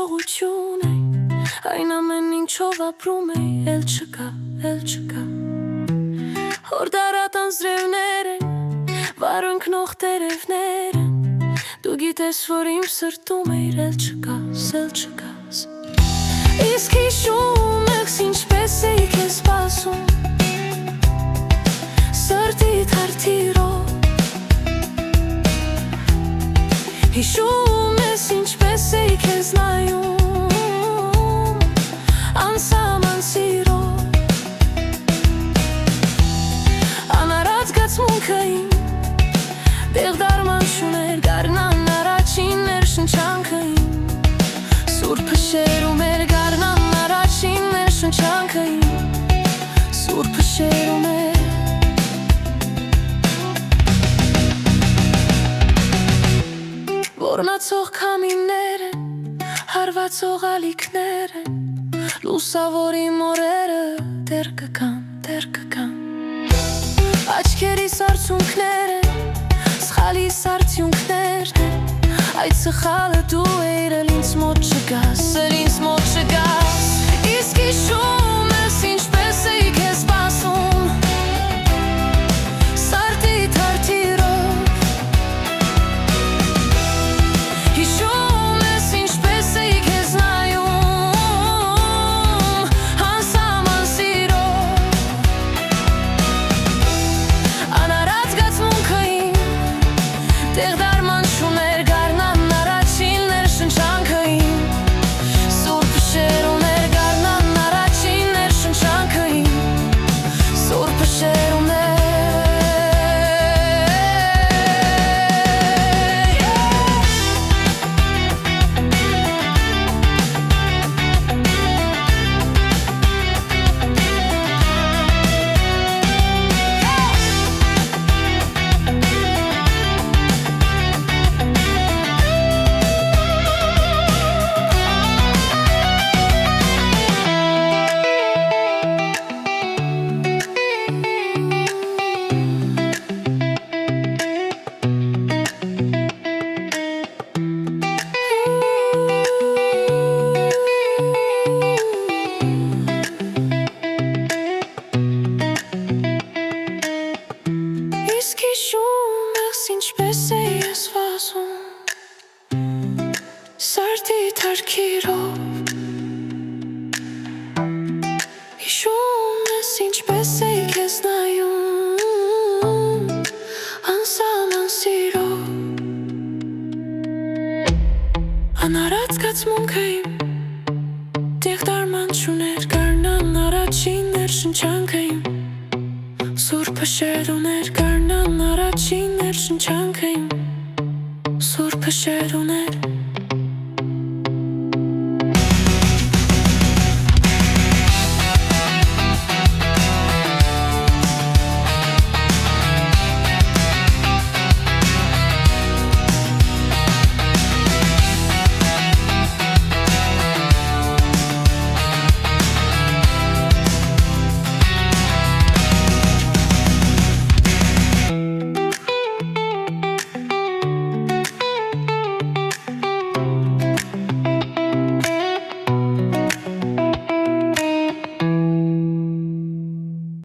հիշողություն է, այն ամեն ինչով ապրում է, էլ չկա, էլ չկա։ Հորդարատ անձրևներ են, վարունքնող տերևներ են, դու գիտես, որ իմ սրտում էր, էլ չկաս, էլ չկաս։ Իսկ հիշում ես ինչպես էի քեզ սպասում, սրտիդ հարթիրով։ Հիշում ես ինչպես էի քեզ նայում, անսահման սիրով։ Անարած զգացմունքը իմ տեղ դարման չուներ, գարնան առաջին ներշնչանքը իմ, սուրբ փշերում էր գարնան առաջին ներշնչանքը իմ, սուրբ փշերում էր։ Որնացող քամիներ են, հարվածող ալիքներ են, լուսավորի մորերը դեռ կգան, դեռ կգան։ Աչքերիս արցունքներ են, սխալիս արդյունքներ են, այդ սխալը դու էր, էլ ինձ մոտ չգաս, էլ ինձ մոտ չգաս։ Իսկ հիշում ես ինչպես էի քեզ սպասում, սրտիդ հարթիրով։ Հիշում ես ինչպես էի քեզ նայում, անսահման սիրով։ Անարած զգացմունքը իմ տեղ դարման չուներ, գարնան առաջին ներշնչանքը իմ, սուրբ փշերում էր գարնան առաջին ներշնչանքը իմ, սուրբ փշերում էր։ Իսկ հիշում ես ինչպես էի ես վազում, սրտիդ հարթիրով։ Հիշում ես ինչպես էի քեզ նայում, անսահման սիրով։ Անարած զգացմունքը իմ տեղ դարման չուներ, գարնան առաջին ներշնչանքը իմ, սուրբ փշերում էր գարնան առաջին ներշնչանքը իմ, սուրբ փշերում էր։